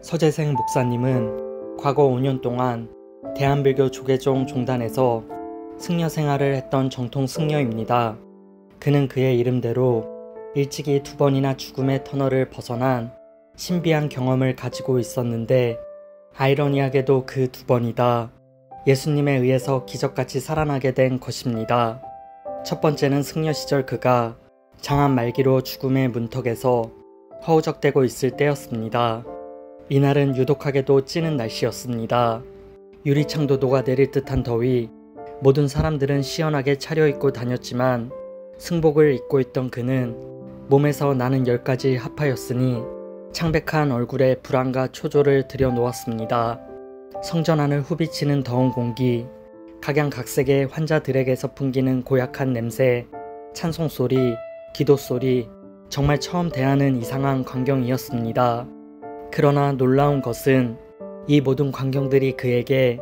서재생 목사님은 과거 5년 동안 대한불교 조계종 종단에서 승려 생활을 했던 정통 승려입니다. 그는 그의 이름대로 일찍이 2번이나 죽음의 터널을 벗어난 신비한 경험을 가지고 있었는데, 아이러니하게도 그 2번이다 예수님에 의해서 기적같이 살아나게 된 것입니다. 첫 번째는 승려 시절 그가 장암 말기로 죽음의 문턱에서 허우적대고 있을 때였습니다. 이날은 유독하게도 찌는 날씨였습니다. 유리창도 녹아내릴 듯한 더위, 모든 사람들은 시원하게 차려입고 다녔지만 승복을 입고 있던 그는 몸에서 나는 열까지 하파였으니 창백한 얼굴에 불안과 초조를 들여놓았습니다. 성전 안을 후비치는 더운 공기, 각양각색의 환자들에게서 풍기는 고약한 냄새, 찬송소리, 기도소리, 정말 처음 대하는 이상한 광경이었습니다. 그러나 놀라운 것은 이 모든 광경들이 그에게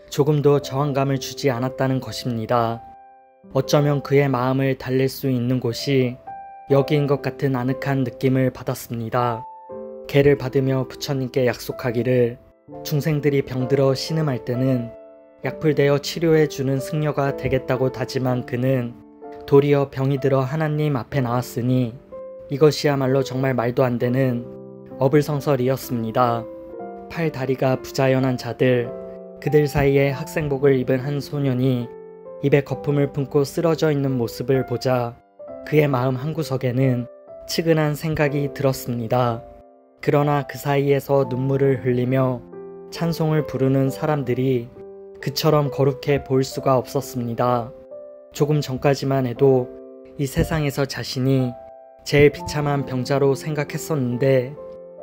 조금도 저항감을 주지 않았다는 것입니다. 어쩌면 그의 마음을 달랠 수 있는 곳이 여기인 것 같은 아늑한 느낌을 받았습니다. 개를 받으며 부처님께 약속하기를 중생들이 병들어 신음할 때는 약불되어 치료해주는 승려가 되겠다고 다짐한 그는 도리어 병이 들어 하나님 앞에 나왔으니 이것이야말로 정말 말도 안 되는 어불성설이었습니다. 팔 다리가 부자연한 자들, 그들 사이에 학생복을 입은 한 소년이 입에 거품을 품고 쓰러져 있는 모습을 보자 그의 마음 한구석에는 측은한 생각이 들었습니다. 그러나 그 사이에서 눈물을 흘리며 찬송을 부르는 사람들이 그처럼 거룩해 보일 수가 없었습니다. 조금 전까지만 해도 이 세상에서 자신이 제일 비참한 병자로 생각했었는데,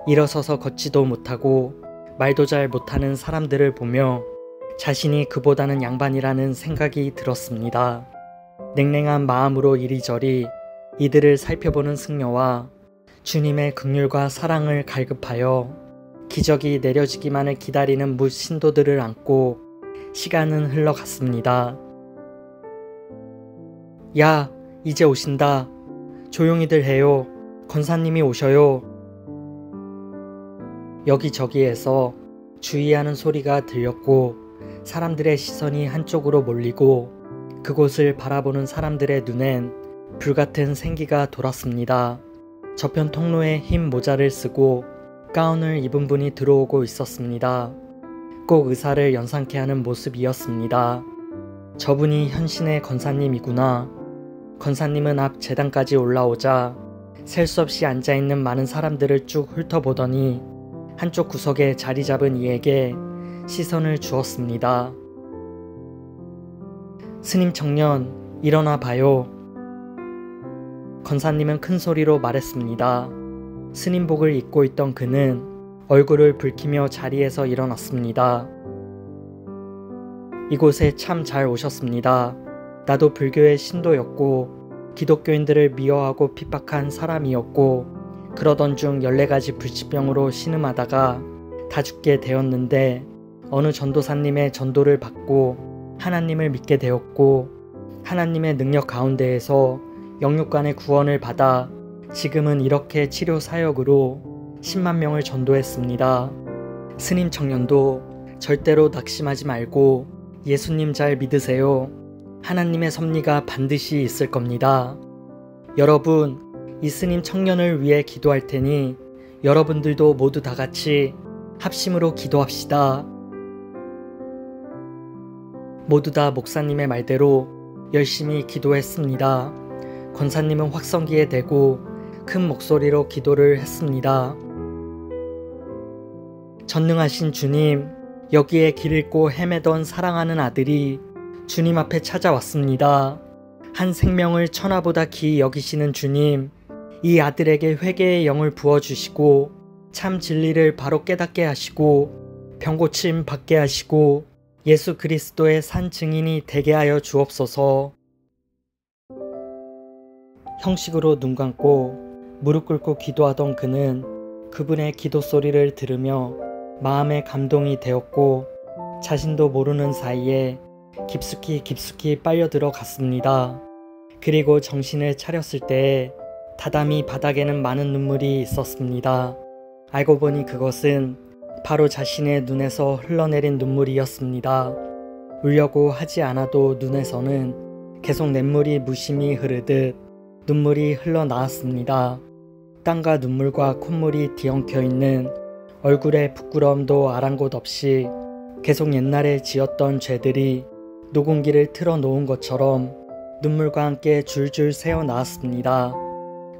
일어서서 걷지도 못하고 말도 잘 못하는 사람들을 보며 자신이 그보다는 양반이라는 생각이 들었습니다. 냉랭한 마음으로 이리저리 이들을 살펴보는 승려와 주님의 긍휼과 사랑을 갈급하여 기적이 내려지기만을 기다리는 무 신도들을 안고 시간은 흘러갔습니다. 야, 이제 오신다. 조용히들 해요. 권사님이 오셔요. 여기저기에서 주의하는 소리가 들렸고 사람들의 시선이 한쪽으로 몰리고 그곳을 바라보는 사람들의 눈엔 불같은 생기가 돌았습니다. 저편 통로에 흰 모자를 쓰고 가운을 입은 분이 들어오고 있었습니다. 꼭 의사를 연상케 하는 모습이었습니다. 저분이 현신의 권사님이구나. 권사님은 앞 제단까지 올라오자 셀 수 없이 앉아있는 많은 사람들을 쭉 훑어보더니 한쪽 구석에 자리 잡은 이에게 시선을 주었습니다. 스님 청년, 일어나 봐요. 권사님은 큰 소리로 말했습니다. 스님복을 입고 있던 그는 얼굴을 붉히며 자리에서 일어났습니다. 이곳에 참 잘 오셨습니다. 나도 불교의 신도였고 기독교인들을 미워하고 핍박한 사람이었고 그러던 중 14가지 불치병으로 신음하다가 다 죽게 되었는데 어느 전도사님의 전도를 받고 하나님을 믿게 되었고 하나님의 능력 가운데에서 영육간의 구원을 받아 지금은 이렇게 치료 사역으로 10만 명을 전도했습니다. 스님 청년도 절대로 낙심하지 말고 예수님 잘 믿으세요. 하나님의 섭리가 반드시 있을 겁니다. 여러분, 이 스님 청년을 위해 기도할 테니 여러분들도 모두 다 같이 합심으로 기도합시다. 모두 다 목사님의 말대로 열심히 기도했습니다. 권사님은 확성기에 대고 큰 목소리로 기도를 했습니다. 전능하신 주님, 여기에 길 잃고 헤매던 사랑하는 아들이 주님 앞에 찾아왔습니다. 한 생명을 천하보다 귀히 여기시는 주님, 이 아들에게 회개의 영을 부어주시고 참 진리를 바로 깨닫게 하시고 병고침 받게 하시고 예수 그리스도의 산 증인이 되게 하여 주옵소서. 형식으로 눈 감고 무릎 꿇고 기도하던 그는 그분의 기도 소리를 들으며 마음에 감동이 되었고 자신도 모르는 사이에 깊숙이 빨려 들어갔습니다. 그리고 정신을 차렸을 때에 다담이 바닥에는 많은 눈물이 있었습니다. 알고 보니 그것은 바로 자신의 눈에서 흘러내린 눈물이었습니다. 울려고 하지 않아도 눈에서는 계속 냇물이 무심히 흐르듯 눈물이 흘러나왔습니다. 땀과 눈물과 콧물이 뒤엉켜 있는 얼굴에 부끄러움도 아랑곳 없이 계속 옛날에 지었던 죄들이 녹음기를 틀어놓은 것처럼 눈물과 함께 줄줄 새어나왔습니다.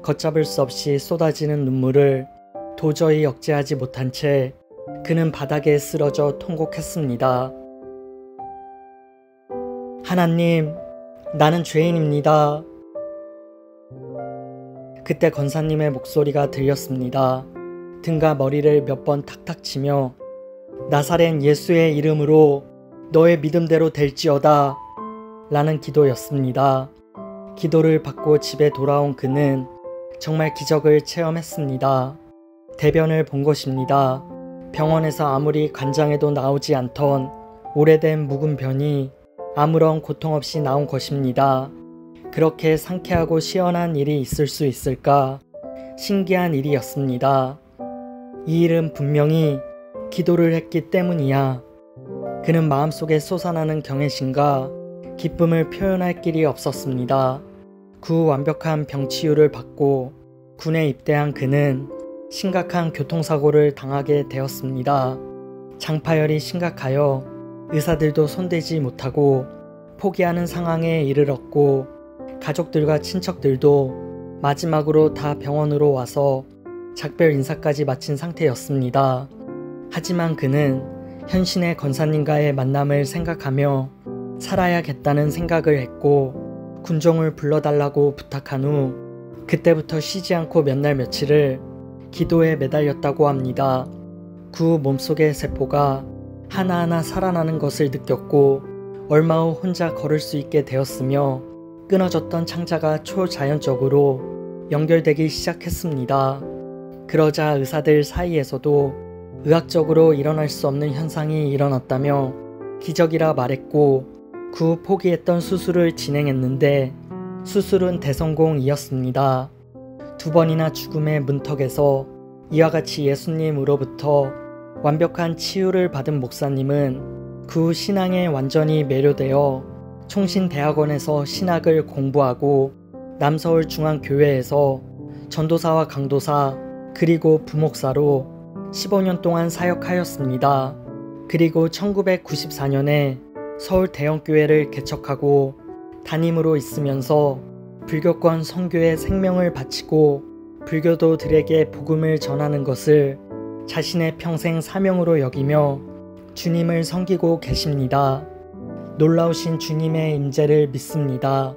걷잡을 수 없이 쏟아지는 눈물을 도저히 억제하지 못한 채 그는 바닥에 쓰러져 통곡했습니다. 하나님, 나는 죄인입니다. 그때 권사님의 목소리가 들렸습니다. 등과 머리를 몇 번 탁탁 치며 나사렛 예수의 이름으로 너의 믿음대로 될지어다 라는 기도였습니다. 기도를 받고 집에 돌아온 그는 정말 기적을 체험했습니다. 대변을 본 것입니다. 병원에서 아무리 관장해도 나오지 않던 오래된 묵은 변이 아무런 고통 없이 나온 것입니다. 그렇게 상쾌하고 시원한 일이 있을 수 있을까? 신기한 일이었습니다. 이 일은 분명히 기도를 했기 때문이야. 그는 마음속에 솟아나는 경외심과 기쁨을 표현할 길이 없었습니다. 그 완벽한 병치유를 받고 군에 입대한 그는 심각한 교통사고를 당하게 되었습니다. 장파열이 심각하여 의사들도 손대지 못하고 포기하는 상황에 이르렀고 가족들과 친척들도 마지막으로 다 병원으로 와서 작별 인사까지 마친 상태였습니다. 하지만 그는 현신의 권사님과의 만남을 생각하며 살아야겠다는 생각을 했고 군종을 불러달라고 부탁한 후 그때부터 쉬지 않고 몇 날 며칠을 기도에 매달렸다고 합니다. 그 몸속의 세포가 하나하나 살아나는 것을 느꼈고 얼마 후 혼자 걸을 수 있게 되었으며 끊어졌던 창자가 초자연적으로 연결되기 시작했습니다. 그러자 의사들 사이에서도 의학적으로 일어날 수 없는 현상이 일어났다며 기적이라 말했고 그 후 포기했던 수술을 진행했는데 수술은 대성공이었습니다. 2번이나 죽음의 문턱에서 이와 같이 예수님으로부터 완벽한 치유를 받은 목사님은 그 후 신앙에 완전히 매료되어 총신대학원에서 신학을 공부하고 남서울중앙교회에서 전도사와 강도사 그리고 부목사로 15년 동안 사역하였습니다. 그리고 1994년에 서울 대형교회를 개척하고 담임으로 있으면서 불교권 선교에 생명을 바치고 불교도들에게 복음을 전하는 것을 자신의 평생 사명으로 여기며 주님을 섬기고 계십니다. 놀라우신 주님의 임재를 믿습니다.